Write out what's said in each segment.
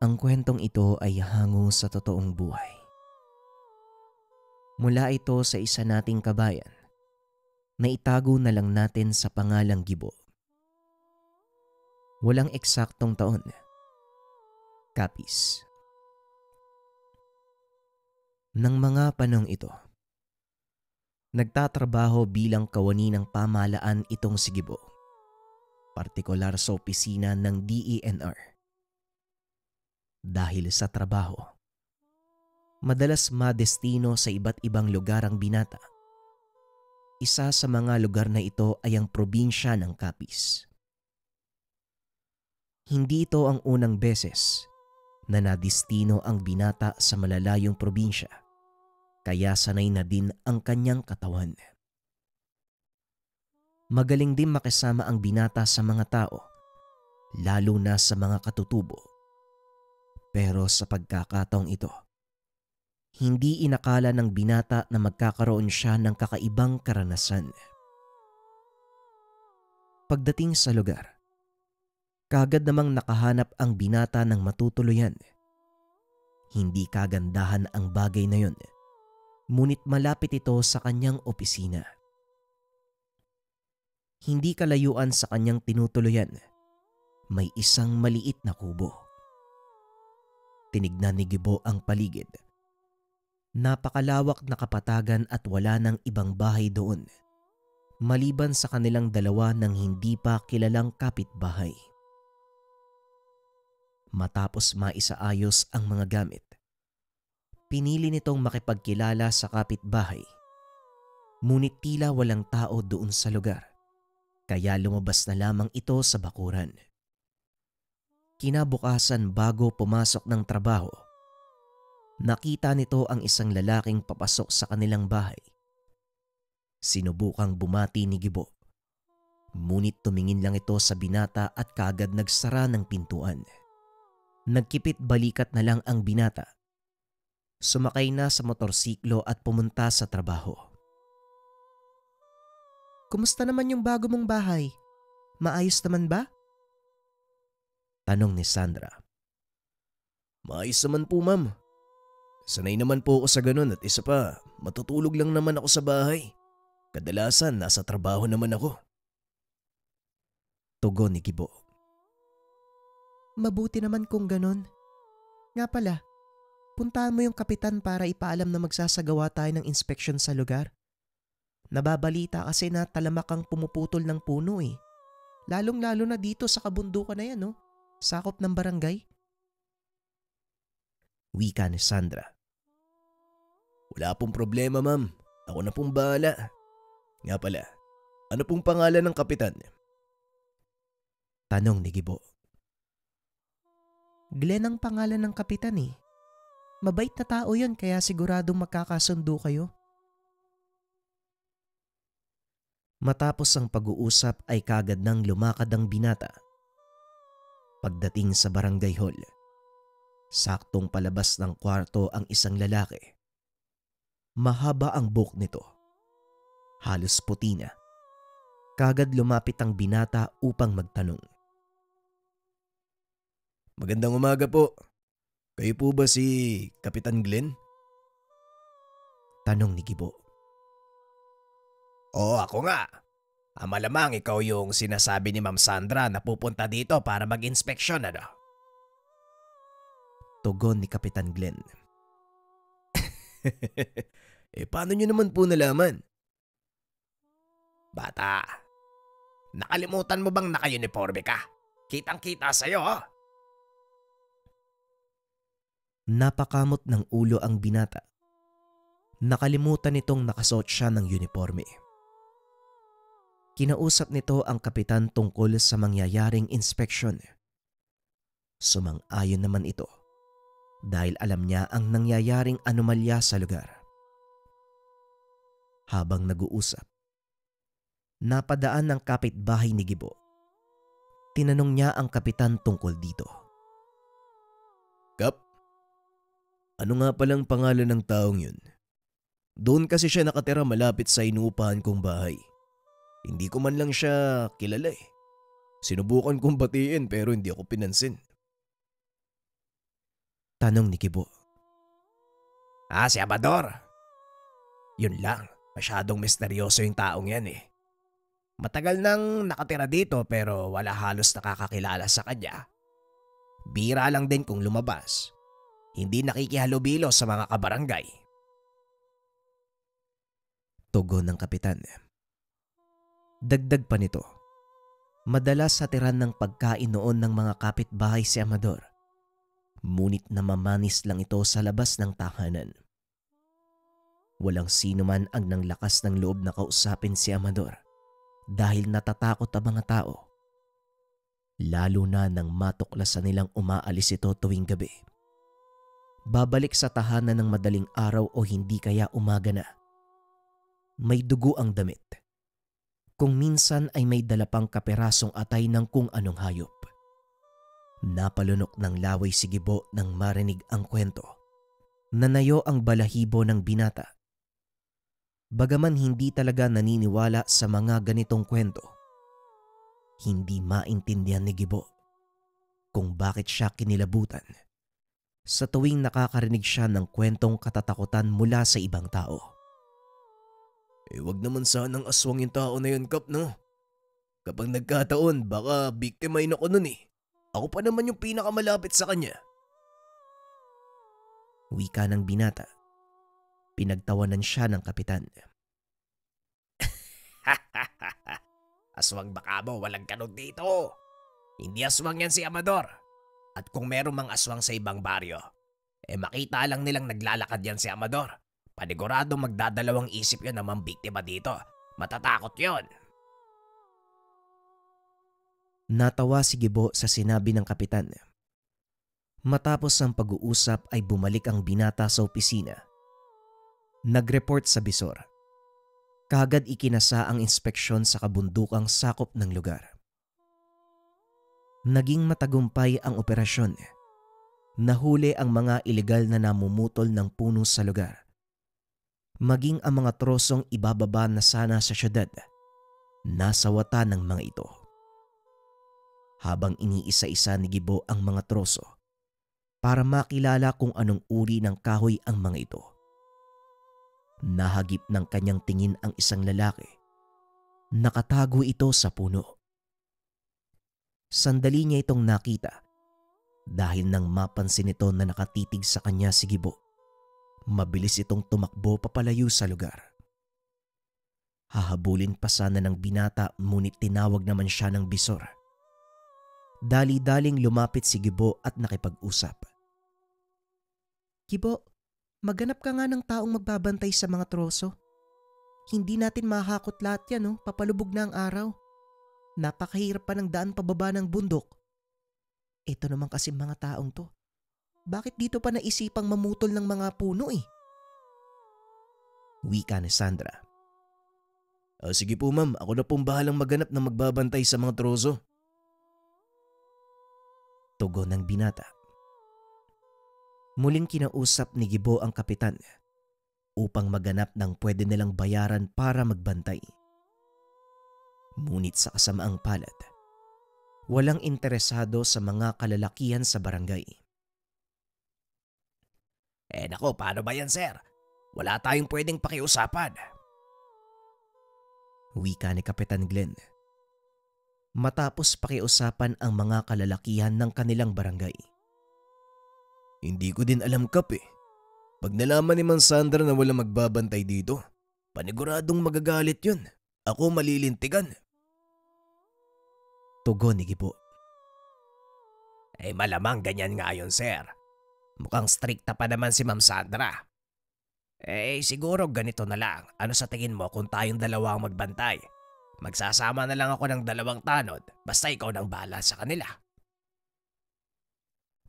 Ang kwentong ito ay hango sa totoong buhay. Mula ito sa isa nating kabayan na itago na lang natin sa pangalang Gibo. Walang eksaktong taon. Kapis. Nang mga panong ito, nagtatrabaho bilang kawani ng pamahalaan itong si Gibo, partikular sa opisina ng DENR. Dahil sa trabaho, madalas madestino sa iba't ibang lugar ang binata. Isa sa mga lugar na ito ay ang probinsya ng Capiz. Hindi ito ang unang beses na nadestino ang binata sa malalayong probinsya, kaya sanay na din ang kanyang katawan. Magaling din makisama ang binata sa mga tao, lalo na sa mga katutubo. Pero sa pagkakataong ito, hindi inakala ng binata na magkakaroon siya ng kakaibang karanasan. Pagdating sa lugar, kaagad namang nakahanap ang binata ng matutuluyan. Hindi kagandahan ang bagay na yun, ngunit malapit ito sa kanyang opisina. Hindi kalayuan sa kanyang tinutuluyan, may isang maliit na kubo. Tinignan ni Gibo ang paligid. Napakalawak na kapatagan at wala ng ibang bahay doon, maliban sa kanilang dalawa ng hindi pa kilalang kapitbahay. Matapos maisaayos ang mga gamit, pinili nitong makipagkilala sa kapitbahay. Ngunit tila walang tao doon sa lugar, kaya lumabas na lamang ito sa bakuran. Kinabukasan bago pumasok ng trabaho, nakita nito ang isang lalaking papasok sa kanilang bahay. Sinubukang bumati ni Gibo, ngunit tumingin lang ito sa binata at kaagad nagsara ng pintuan. Nagkipit balikat na lang ang binata. Sumakay na sa motorsiklo at pumunta sa trabaho. "Kumusta naman yung bago mong bahay? Maayos naman ba?" tanong ni Sandra. Maayos naman po, ma'am. Sanay naman po ako sa ganun at isa pa, matutulog lang naman ako sa bahay. Kadalasan nasa trabaho naman ako. Tugon ni Gibo. Mabuti naman kung ganon. Nga pala, puntahan mo yung kapitan para ipaalam na magsasagawa tayo ng inspeksyon sa lugar. Nababalita kasi na talamak ang pumuputol ng puno eh. Lalong-lalo na dito sa kabundukan na yan, no? Sakop ng barangay. Wika ni Sandra. Wala pong problema, ma'am. Ako na pong bahala. Nga pala, ano pong pangalan ng kapitan? Tanong ni Gibo. Glenn ang pangalan ng kapitan eh. Mabait na tao yun kaya siguradong magkakasundo kayo. Matapos ang pag-uusap ay kagad nang lumakad ang binata. Pagdating sa barangay hall, saktong palabas ng kwarto ang isang lalaki. Mahaba ang buhok nito. Halos puti na. Kagad lumapit ang binata upang magtanong. Magandang umaga po. Kayo po ba si Kapitan Glenn? Tanong ni Gibo. Oo, ako nga. Malamang ikaw yung sinasabi ni Ma'am Sandra na pupunta dito para mag-inspeksyon, ano? Tugon ni Kapitan Glenn. Paano nyo naman po nalaman? Bata, nakalimutan mo bang naka-uniforme ka? Kitang-kita sa'yo, oh. Napakamot ng ulo ang binata. Nakalimutan nitong nakasuot siya ng uniforme. Kinausap nito ang kapitan tungkol sa mangyayaring inspeksyon. Sumang-ayon naman ito dahil alam niya ang nangyayaring anomalya sa lugar. Habang nag-uusap, napadaan ng kapitbahay ni Gibo. Tinanong niya ang kapitan tungkol dito. Kap, ano nga palang pangalan ng taong yun? Doon kasi siya nakatira malapit sa inuupahan kong bahay. Hindi ko man lang siya kilala eh. Sinubukan kong batiin pero hindi ako pinansin. Tanong ni Gibo. Si Amador. Yun lang, masyadong misteryoso yung taong yan eh. Matagal nang nakatira dito pero wala halos nakakakilala sa kanya. Bira lang din kung lumabas. Hindi nakikihalubilo sa mga kabarangay. Tugon ng kapitan. Dagdag pa nito, madalas hatiran ng pagkain noon ng mga kapitbahay si Amador. Ngunit namamanis lang ito sa labas ng tahanan. Walang sino man ang nanglakas ng loob na kausapin si Amador dahil natatakot ang mga tao. Lalo na nang matuklasan nilang umaalis ito tuwing gabi. Babalik sa tahanan ng madaling araw o hindi kaya umaga na. May dugo ang damit. Kung minsan ay may dala pang kaperasong atay ng kung anong hayop. Napalunok ng laway si Gibo nang marinig ang kwento. Nanayo ang balahibo ng binata. Bagaman hindi talaga naniniwala sa mga ganitong kwento, hindi maintindihan ni Gibo kung bakit siya kinilabutan sa tuwing nakakarinig siya ng kwentong katatakutan mula sa ibang tao. Wag naman sanang aswang yung tao na yun, Kap, no? Kapag nagkataon, baka biktimahin ako nun eh. Ako pa naman yung pinakamalapit sa kanya. Wika ng binata. Pinagtawanan siya ng kapitan. Aswang baka mo, walang ganun dito. Hindi aswang yan si Amador. At kung meron mang aswang sa ibang baryo, makita lang nilang naglalakad yan si Amador. Paniguradong magdadalawang isip yun na mambiktima dito. Matatakot yun. Natawa si Gibo sa sinabi ng kapitan. Matapos ang pag-uusap ay bumalik ang binata sa opisina. Nag-report sa bisor. Kaagad ikinasa ang inspeksyon sa kabundukang sakop ng lugar. Naging matagumpay ang operasyon. Nahuli ang mga ilegal na namumutol ng puno sa lugar. Maging ang mga trosong ibababa na sana sa syudad, nasa wata ng mga ito. Habang iniisa-isa ni Gibo ang mga troso para makilala kung anong uri ng kahoy ang mga ito. Nahagip ng kanyang tingin ang isang lalaki. Nakatago ito sa puno. Sandali niya itong nakita dahil nang mapansin ito na nakatitig sa kanya si Gibo. Mabilis itong tumakbo papalayo sa lugar. Hahabulin pa sana ng binata ngunit tinawag naman siya ng bisor. Dali-daling lumapit si Gibo at nakipag-usap. Gibo, maghanap ka nga ng taong magbabantay sa mga troso. Hindi natin mahakot lahat yan, no? Papalubog na ang araw. Napakahirap pa ng daan pababa ng bundok. Ito naman kasi mga taong to. Bakit dito pa naisipang mamutol ng mga puno eh? Wika ni Sandra. Sige po ma'am, ako na pong bahalang maghanap na magbabantay sa mga troso. Tugon ng binata. Muling kinausap ni Gibo ang kapitan upang maghanap ng pwede nilang bayaran para magbantay. Ngunit sa kasamaang palad, walang interesado sa mga kalalakihan sa barangay. Nako, paano ba yan, sir? Wala tayong pwedeng pakiusapan. Wika ni Kapitan Glenn. Matapos pakiusapan ang mga kalalakihan ng kanilang barangay. Hindi ko din alam, Kap eh. Pag nalaman ni Mang Sandra na walang magbabantay dito, paniguradong magagalit yun. Ako malilintigan. Tugon ni Gibo. Malamang ganyan nga yun, sir. Mukhang strikta pa naman si Ma'am Sandra. Siguro ganito na lang. Ano sa tingin mo kung tayong dalawa ang magbantay? Magsasama na lang ako ng 2 tanod, basta ikaw nang bahala sa kanila.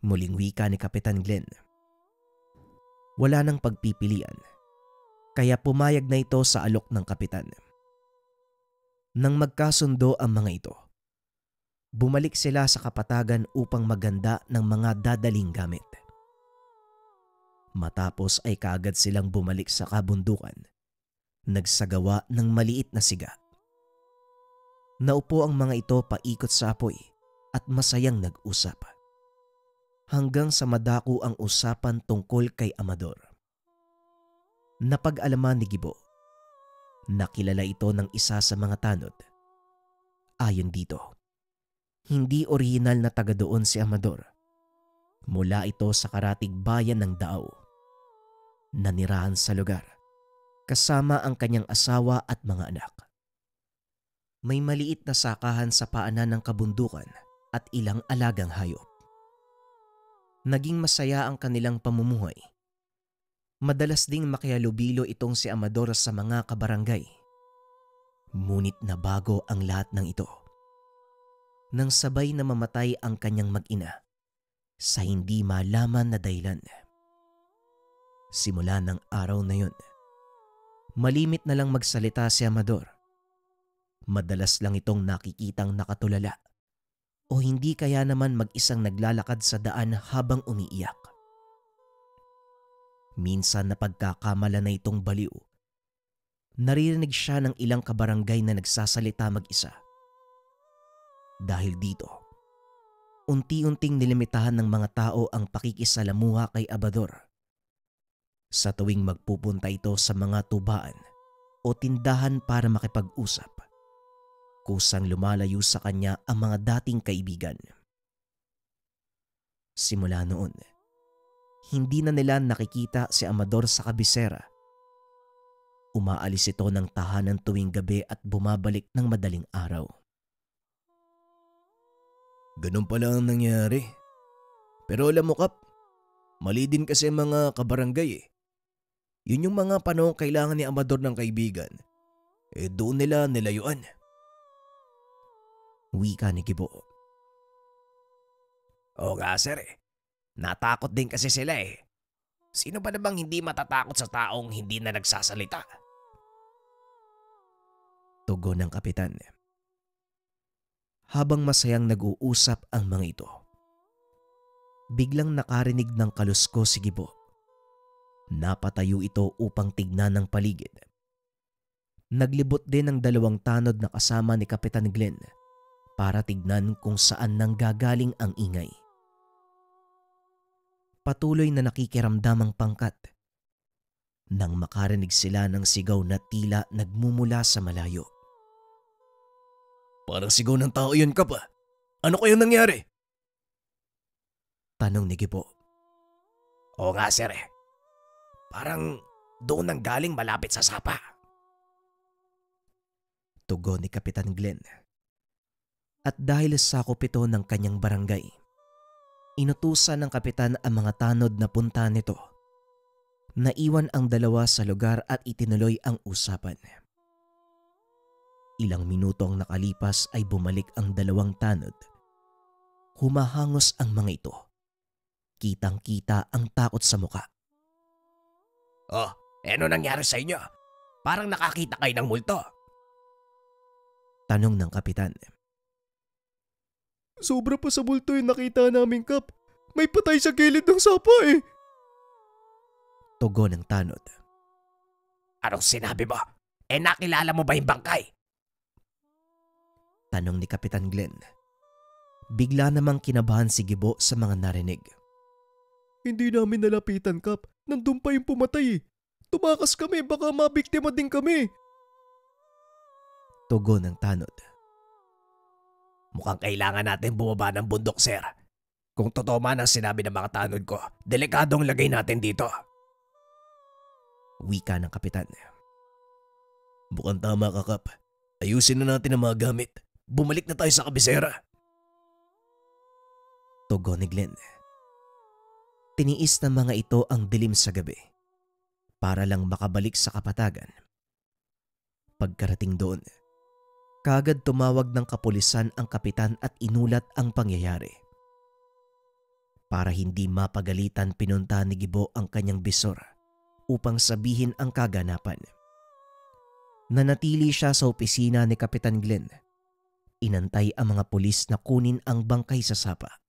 Muling wika ni Kapitan Glenn. Wala nang pagpipilian, kaya pumayag na ito sa alok ng kapitan. Nang magkasundo ang mga ito, bumalik sila sa kapatagan upang maganda ng mga dadaling gamit. Matapos ay kaagad silang bumalik sa kabundukan, nagsagawa ng maliit na siga. Naupo ang mga ito paikot sa apoy at masayang nag-usap. hanggang sa madako ang usapan tungkol kay Amador. Napag-alaman ni Gibo na kilala ito ng isa sa mga tanod. Ayon dito, hindi orihinal na taga doon si Amador. Mula ito sa karatig bayan ng Dao. Nanirahan sa lugar kasama ang kanyang asawa at mga anak. May maliit na sakahan sa paanan ng kabundukan at ilang alagang hayop. Naging masaya ang kanilang pamumuhay. Madalas ding makihalubilo itong si Amador sa mga kabarangay. Ngunit nabago ang lahat ng ito nang sabay na mamatay ang kanyang mag-ina sa hindi malaman na dahilan. Simula ng araw na yun, malimit na lang magsalita si Amador. Madalas lang itong nakikitang nakatulala o hindi kaya naman mag-isang naglalakad sa daan habang umiiyak. Minsan napagkakamala na itong baliw. Naririnig siya ng ilang kabarangay na nagsasalita mag-isa. Dahil dito, unti-unting nilimitahan ng mga tao ang pakikisalamuha kay Amador. Sa tuwing magpupunta ito sa mga tubaan o tindahan para makipag-usap, kusang lumalayo sa kanya ang mga dating kaibigan. Simula noon, hindi na nila nakikita si Amador sa kabisera. Umaalis ito ng tahanan tuwing gabi at bumabalik ng madaling araw. Ganun pala ang nangyari. Pero alam mo, Kap, mali din kasi mga kabarangay eh. Yun yung mga panahong kailangan ni Amador ng kaibigan. Doon nila nilayuan. Wika ni Gibo. Oo nga sir eh. Natakot din kasi sila eh. Sino ba namang hindi matatakot sa taong hindi na nagsasalita? Tugon ng kapitan. Habang masayang nag-uusap ang mga ito, biglang nakarinig ng kalusko si Gibo. Napatayo ito upang tignan ng paligid. Naglibot din ang dalawang tanod na kasama ni Kapitan Glenn para tignan kung saan nanggagaling ang ingay. Patuloy na nakikiramdam ang pangkat nang makarinig sila ng sigaw na tila nagmumula sa malayo. Parang sigaw ng tao yun, Kap ah. Ano kayang nangyari? Tanong ni Gibo. Oo nga sir eh. Parang doon nang galing malapit sa sapa. Tugon ni Kapitan Glenn. At dahil sakop ito ng kanyang barangay, inutusan ng kapitan ang mga tanod na punta nito. Naiwan ang dalawa sa lugar at itinuloy ang usapan. Ilang minutong nakalipas ay bumalik ang dalawang tanod. Humahangos ang mga ito. Kitang-kita ang takot sa muka. Oh, ano nangyari sa inyo? Parang nakakita kayo ng multo. Tanong ng kapitan. Sobra pa sa multo yung nakita namin, Kap. May patay sa gilid ng sapa eh. Tugon ng tanod. Anong sinabi mo? Nakilala mo ba yung bangkay? Tanong ni Kapitan Glenn. Bigla namang kinabahan si Gibo sa mga narinig. Hindi namin nalapitan, Kap. Nandun pa yung pumatay eh. Tumakas kami, baka mabiktima din kami. Tugon ng tanod. Mukhang kailangan natin bumaba ng bundok, sir. Kung totoo man ang sinabi ng mga tanod ko, delikadong lagay natin dito. Wika ng kapitan. Mukhang tama ka, Kap. Ayusin na natin ang mga gamit. Bumalik na tayo sa kabisera. Tugon ni Glenn. Tiniis ng mga ito ang dilim sa gabi para lang makabalik sa kapatagan. Pagkarating doon, kaagad tumawag ng kapulisan ang kapitan at inulat ang pangyayari. Para hindi mapagalitan, pinunta ni Gibo ang kanyang bisor upang sabihin ang kaganapan. Nanatili siya sa opisina ni Kapitan Glenn. Inantay ang mga pulis na kunin ang bangkay sa sapa.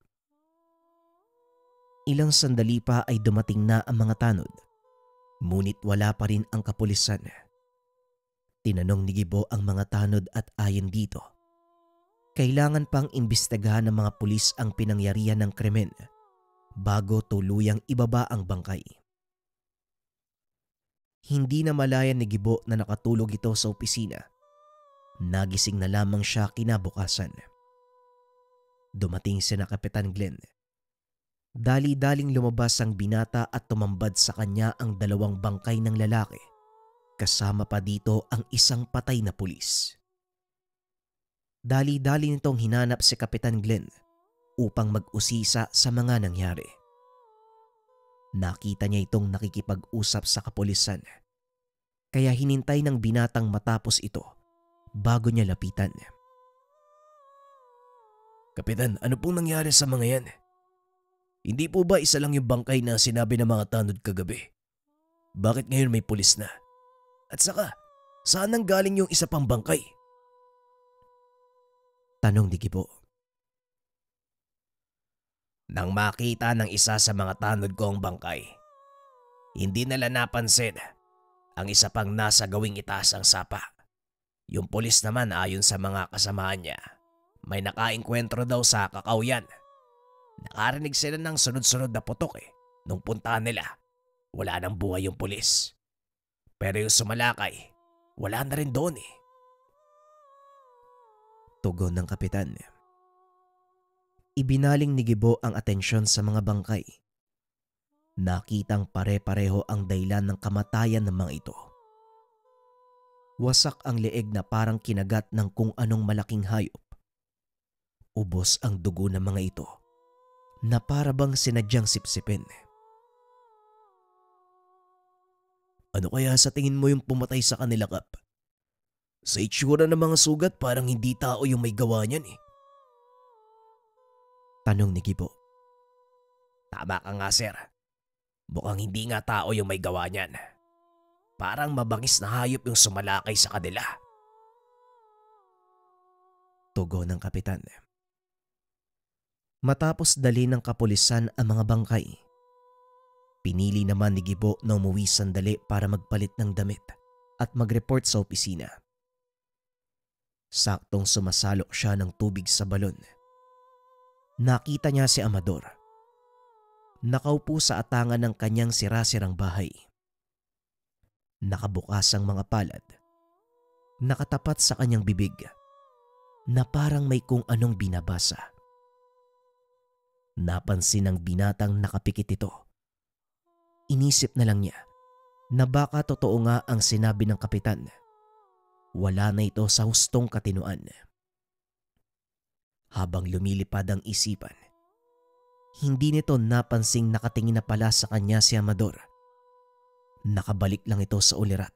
Ilang sandali pa ay dumating na ang mga tanod, ngunit wala pa rin ang kapulisan. Tinanong ni Gibo ang mga tanod at ayon dito, kailangan pang imbestigahan ng mga pulis ang pinangyarihan ng krimen bago tuluyang ibaba ang bangkay. Hindi na malayan ni Gibo na nakatulog ito sa opisina. Nagising na lamang siya kinabukasan. Dumating sina Kapitan Glenn. Dali-daling lumabas ang binata at tumambad sa kanya ang dalawang bangkay ng lalaki. Kasama pa dito ang isang patay na pulis. Dali-dali nitong hinanap si Kapitan Glenn upang mag-usisa sa mga nangyari. Nakita niya itong nakikipag-usap sa kapulisan, kaya hinintay ng binatang matapos ito bago niya lapitan. Kapitan, ano pong nangyari sa mga yan? Hindi po ba isa lang yung bangkay na sinabi ng mga tanod kagabi? Bakit ngayon may pulis na? At saka, saan nang galing yung isa pang bangkay? Tanong ni Gibo. Nang makita ng isa sa mga tanod ko ang bangkay, hindi nila napansin ang isa pang nasa gawing itaas ang sapa. Yung pulis naman ayon sa mga kasamaan niya, may nakaengkwentro daw sa kakawyan. Nakarinig sila ng sunod-sunod na putok nung puntahan nila. Wala nang buhay yung pulis. Pero yung sumalakay, wala na rin doon Tugon ng kapitan. Ibinaling ni Gibo ang atensyon sa mga bangkay. Nakitang pare-pareho ang dahilan ng kamatayan ng mga ito. Wasak ang leeg na parang kinagat ng kung anong malaking hayop. Ubos ang dugo ng mga ito na para bang sinadyang sipsipin. Ano kaya sa tingin mo yung pumatay sa kanila, Kap? Sa itsura ng mga sugat parang hindi tao yung may gawa niyan Tanong ni Gibo. Tama ka nga, sir. Mukhang hindi nga tao yung may gawa niyan. Parang mabangis na hayop yung sumalakay sa kanila. Tugon ng kapitan. Matapos dali ng kapulisan ang mga bangkay, pinili naman ni Gibo na umuwi sandali para magpalit ng damit at mag-report sa opisina. Saktong sumasalo siya ng tubig sa balon. Nakita niya si Amador. Nakaupo sa atangan ng kanyang sira-sirang bahay. Nakabukas ang mga palad. Nakatapat sa kanyang bibig na parang may kung anong binabasa. Napansin ng binatang nakapikit ito. Inisip na lang niya na baka totoo nga ang sinabi ng kapitan. Wala na ito sa hustong katinuan. Habang lumilipad ang isipan, hindi nito napansing nakatingin na pala sa kanya si Amador. Nakabalik lang ito sa ulirat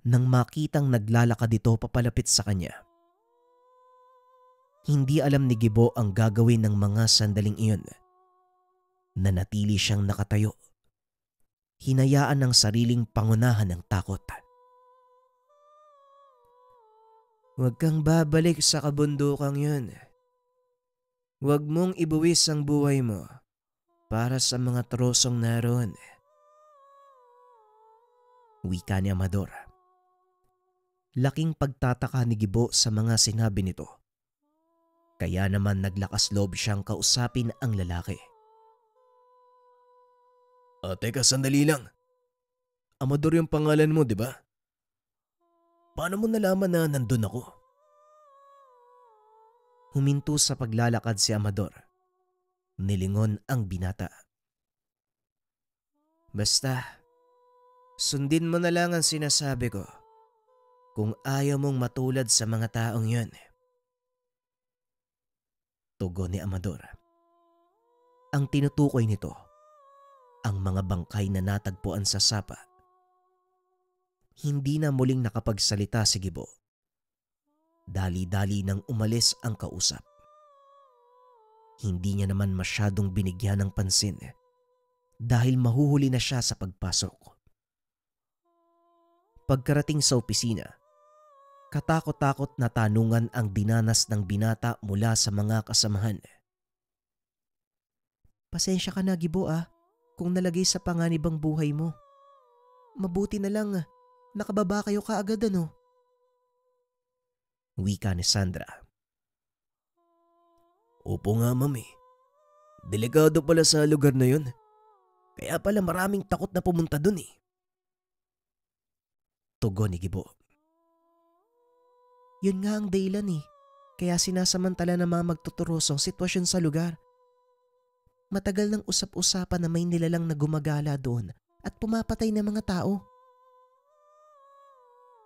nang makitang naglalakad ito papalapit sa kanya. Hindi alam ni Gibo ang gagawin ng mga sandaling iyon. Nanatili siyang nakatayo. Hinayaan ng sariling pangunahan ng takot. Huwag kang babalik sa kabundukang yun. Huwag mong ibuwis ang buhay mo para sa mga trosong naroon. Wika ni Amador. Laking pagtataka ni Gibo sa mga sinabi nito. Kaya naman naglakas loob siyang kausapin ang lalaki. Teka, sandali lang. Amador yung pangalan mo, di ba? Paano mo nalaman na nandun ako? Huminto sa paglalakad si Amador. Nilingon ang binata. Basta, sundin mo na lang ang sinasabi ko kung ayaw mong matulad sa mga taong yun. Tugon ni Amador. Ang tinutukoy nito, ang mga bangkay na natagpuan sa sapa. Hindi na muling nakapagsalita si Gibo. Dali-dali nang umalis ang kausap. Hindi niya naman masyadong binigyan ng pansin dahil mahuhuli na siya sa pagpasok. Pagkarating sa opisina, katakot-takot na tanungan ang dinanas ng binata mula sa mga kasamahan. Pasensya ka na, Gibo kung nalagay sa panganib ang buhay mo. Mabuti na lang nakababa kayo kaagad Wika ni Sandra. Opo nga, mami. Delikado pala sa lugar na yun. Kaya pala maraming takot na pumunta dun eh. Tugon ni Gibo. Yun nga ang dahilan eh. Kaya sinasamantala ng mga magtuturoso ang sitwasyon sa lugar. Matagal nang usap-usapan na may nilalang na gumagala doon at pumapatay ng mga tao.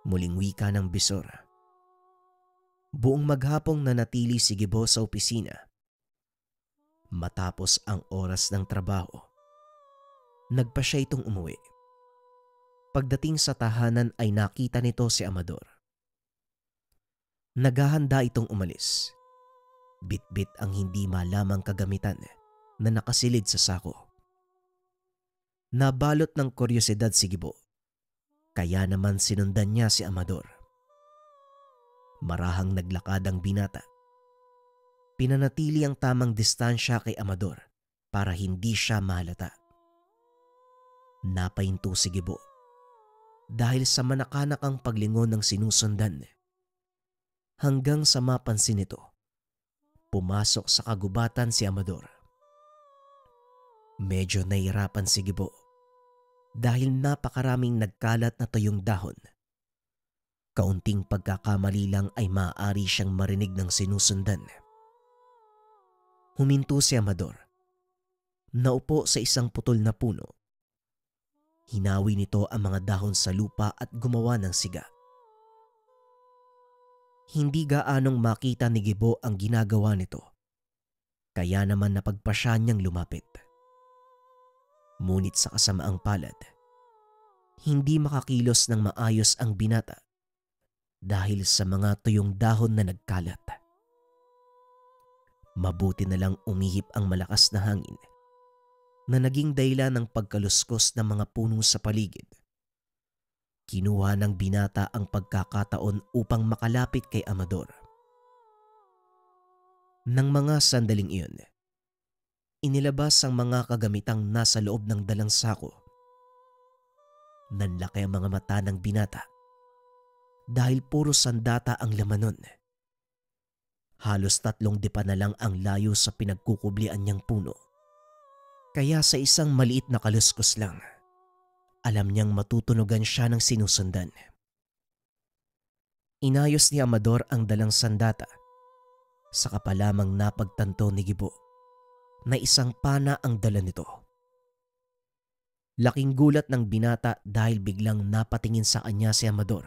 Muling wika ng bisor. Buong maghapong nanatili si Gibo sa opisina. Matapos ang oras ng trabaho, nagpa siya itong umuwi. Pagdating sa tahanan ay nakita nito si Amador. Naghahanda itong umalis. Bit-bit ang hindi malamang kagamitan na nakasilid sa sako. Nabalot ng kuryosidad si Gibo, kaya naman sinundan niya si Amador. Marahang naglakad ang binata. Pinanatili ang tamang distansya kay Amador para hindi siya mahalata. Napahinto si Gibo dahil sa manakanakang paglingon ng sinusundan. Hanggang sa mapansin nito, pumasok sa kagubatan si Amador. Medyo nahirapan si Gibo dahil napakaraming nagkalat na tuyong dahon. Kaunting pagkakamali lang ay maaari siyang marinig ng sinusundan. Huminto si Amador. Naupo sa isang putol na puno. Hinawi nito ang mga dahon sa lupa at gumawa ng siga. Hindi gaanong makita ni Gibo ang ginagawa nito, kaya naman napagpasya niyang lumapit. Ngunit sa kasamaang palad, hindi makakilos ng maayos ang binata dahil sa mga tuyong dahon na nagkalat. Mabuti na lang umihip ang malakas na hangin na naging dahilan ng pagkaluskos ng mga puno sa paligid. Kinuha ng binata ang pagkakataon upang makalapit kay Amador. Nang mga sandaling iyon, inilabas ang mga kagamitang nasa loob ng dalang sako. Nanlaki ang mga mata ng binata dahil puro sandata ang laman nun. Halos 3 dipa na lang ang layo sa pinagkukublian niyang puno. Kaya sa isang maliit na kaluskos lang, alam niyang matutunugan siya ng sinusundan. Inayos ni Amador ang dalang sandata. Saka pa lamang napagtanto ni Gibo na isang pana ang dala nito. Laking gulat ng binata dahil biglang napatingin sa kanya si Amador.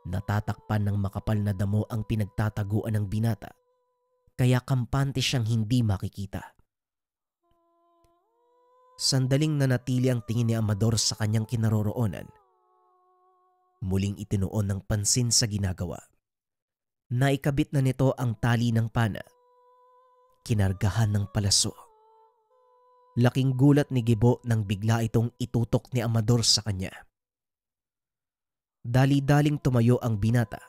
Natatakpan ng makapal na damo ang pinagtataguan ng binata, kaya kampante siyang hindi makikita. Sandaling nanatili ang tingin ni Amador sa kanyang kinaroroonan. Muling itinuon ng pansin sa ginagawa. Naikabit na nito ang tali ng pana. Kinargahan ng palaso. Laking gulat ni Gibo nang bigla itong itutok ni Amador sa kanya. Dali-daling tumayo ang binata.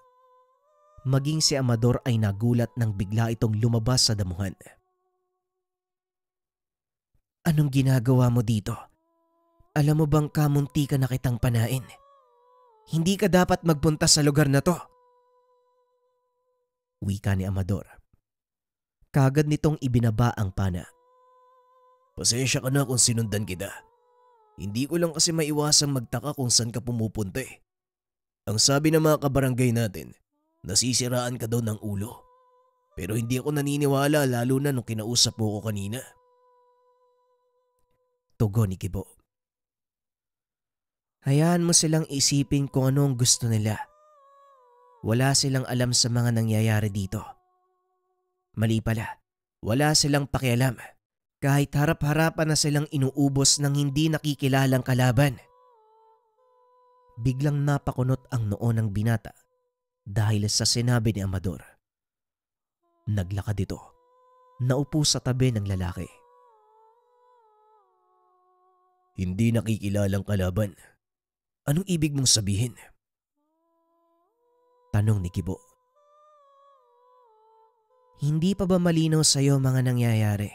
Maging si Amador ay nagulat nang bigla itong lumabas sa damuhan. Anong ginagawa mo dito? Alam mo bang kamunti ka na kitang panain? Hindi ka dapat magpunta sa lugar na to. Wika ni Amador. Kagad nitong ibinaba ang pana. Pasensya ka na kung sinundan kita. Hindi ko lang kasi maiwasang magtaka kung saan ka pumupunta eh. Ang sabi ng mga kabarangay natin, nasisiraan ka daw ng ulo. Pero hindi ako naniniwala lalo na nung kinausap mo ko kanina. Tugon ni Gibo. Hayaan mo silang isipin kung ano ang gusto nila. Wala silang alam sa mga nangyayari dito. Mali pala, wala silang pakialam kahit harap-harapan na silang inuubos ng hindi nakikilalang kalaban. Biglang napakunot ang noo ng binata dahil sa sinabi ni Amador. Naglakad ito. Naupo sa tabi ng lalaki. Hindi nakikilalang kalaban. Anong ibig mong sabihin? Tanong ni Gibo. Hindi pa ba malinaw sa iyo mga nangyayari?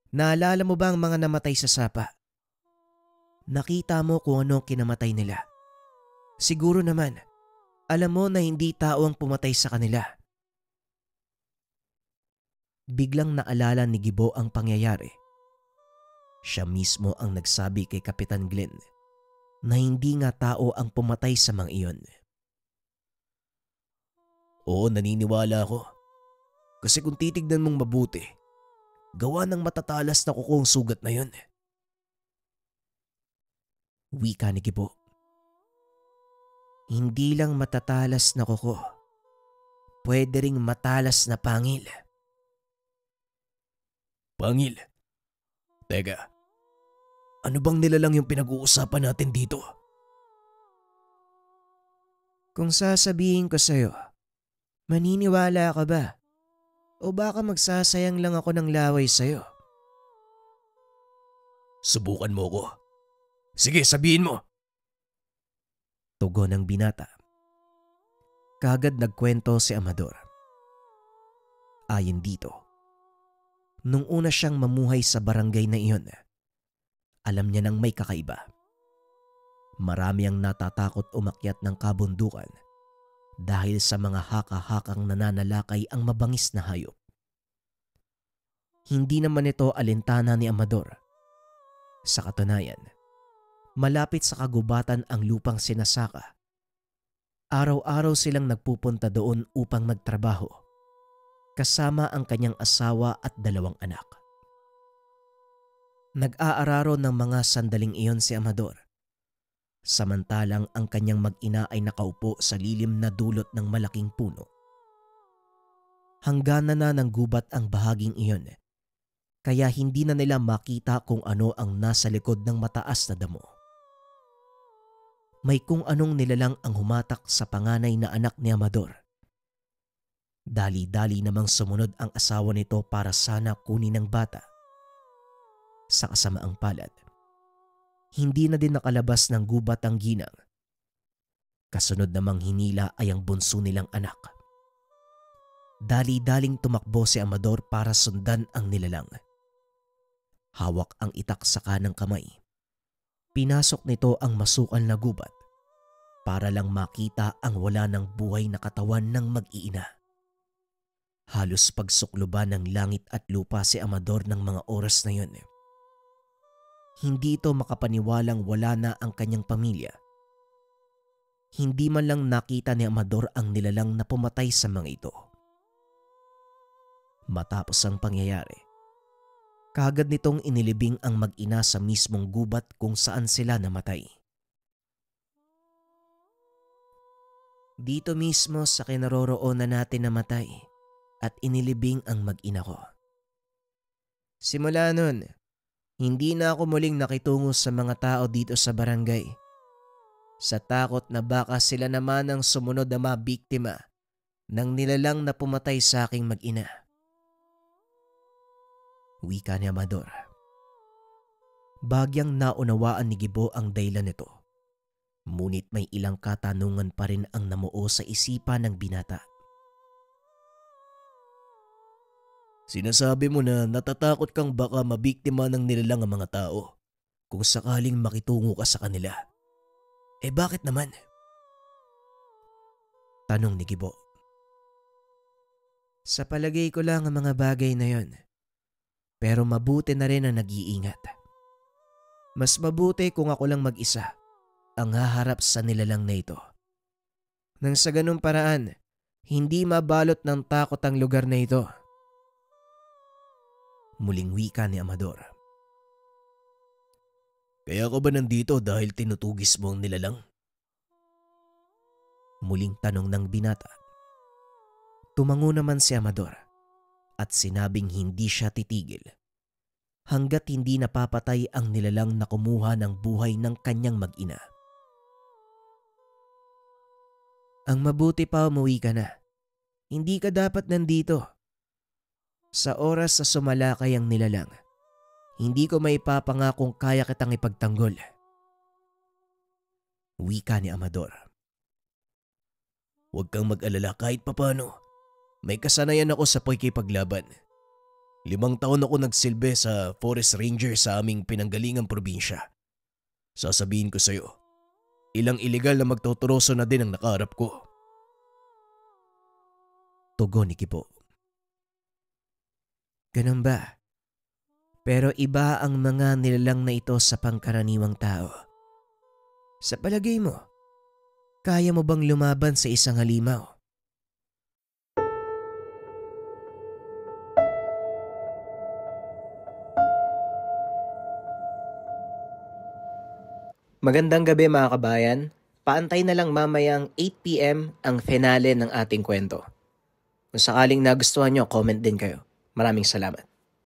Naalala mo ba ang mga namatay sa sapa? Nakita mo kung ano kinamatay nila. Siguro naman, alam mo na hindi tao ang pumatay sa kanila. Biglang naalala ni Gibo ang pangyayari. Siya mismo ang nagsabi kay Kapitan Glenn na hindi nga tao ang pumatay sa mga iyon. Oo, naniniwala ako. Kasi kung titignan mong mabuti, gawa ng matatalas na kuko ang sugat na yun. Wika ni Gibo. Hindi lang matatalas na kuko, pwede ring matalas na pangil. Pangil? Teka, ano bang nilalang yung pinag-uusapan natin dito? Kung sasabihin ko sa'yo, maniniwala ka ba? O baka magsasayang lang ako ng laway sa'yo? Subukan mo ko. Sige, sabihin mo. Tugon ng binata. Kagad nagkwento si Amador. Ayon dito, nung una siyang mamuhay sa barangay na iyon, alam niya nang may kakaiba. Marami ang natatakot umakyat ng kabundukan dahil sa mga haka-hakang nananalakay ang mabangis na hayop. Hindi naman ito alintana ni Amador. Sa katunayan, malapit sa kagubatan ang lupang sinasaka. Araw-araw silang nagpupunta doon upang magtrabaho, kasama ang kanyang asawa at 2 anak. Nag-aararo ng mga sandaling iyon si Amador, samantalang ang kanyang mag-ina ay nakaupo sa lilim na dulot ng malaking puno. Hangganan na ng gubat ang bahaging iyon, kaya hindi na nila makita kung ano ang nasa likod ng mataas na damo. May kung anong nilalang ang humatak sa panganay na anak ni Amador. Dali-dali namang sumunod ang asawa nito para sana kunin ang bata. Sa kasamaang palad, hindi na din nakalabas ng gubat ang ginang. Kasunod namang hinila ay ang bunso nilang anak. Dali-daling tumakbo si Amador para sundan ang nilalang. Hawak ang itak sa kanang kamay. Pinasok nito ang masukal na gubat para lang makita ang wala ng buhay na katawan ng mag-iina. Halos pagsukluban ng langit at lupa si Amador ng mga oras na yun. Hindi ito makapaniwalang wala na ang kanyang pamilya. Hindi man lang nakita ni Amador ang nilalang na pumatay sa mga ito. Matapos ang pangyayari, kaagad nitong inilibing ang mag-ina sa mismong gubat kung saan sila namatay. Dito mismo sa kinaroroonan natin namatay at inilibing ang mag-ina ko. Simula nun, hindi na ako muling nakitungo sa mga tao dito sa barangay. Sa takot na baka sila naman ang sumunod na mga biktima ng nilalang na pumatay sa aking mag-ina. Wika ni Amador. Bagyang naunawaan ni Gibo ang dahilan nito. Ngunit may ilang katanungan pa rin ang namuo sa isipan ng binata. Sinasabi mo na natatakot kang baka mabiktima ng nilalang ang mga tao kung sakaling makitungo ka sa kanila. Eh bakit naman? Tanong ni Gibo. Sa palagay ko lang ang mga bagay na yon. Pero mabuti na rin ang nag-iingat. Mas mabuti kung ako lang mag-isa ang haharap sa nilalang na ito. Nang sa ganung paraan, hindi mabalot ng takot ang lugar na ito. Muling wika ni Amador. Kaya ka ba nandito dahil tinutugis mo ang nilalang? Muling tanong ng binata. Tumango naman si Amador at sinabing hindi siya titigil hanggat hindi napapatay ang nilalang na kumuha ng buhay ng kanyang mag-ina. Ang mabuti pa umuwi ka na. Hindi ka dapat nandito. Sa oras sa sumalakay ang nilalang, hindi ko maipapangakong kaya kitang ipagtanggol. Wika ni Amador. Huwag kang mag-alala kahit papano. May kasanayan ako sa pakikipaglaban. 5 taon ako nagsilbi sa forest ranger sa aming pinanggalingang probinsya. Sasabihin ko sa'yo, ilang iligal na magtuturoso na din ang nakaharap ko. Tugon ni Gibo. Ganun ba? Pero iba ang mga nilalang na ito sa pangkaraniwang tao. Sa palagay mo, kaya mo bang lumaban sa isang halimaw? Magandang gabi mga kabayan. Paantay na lang mamayang 8 p.m. ang finale ng ating kwento. Kung sakaling nagustuhan nyo, comment din kayo. Maraming salamat.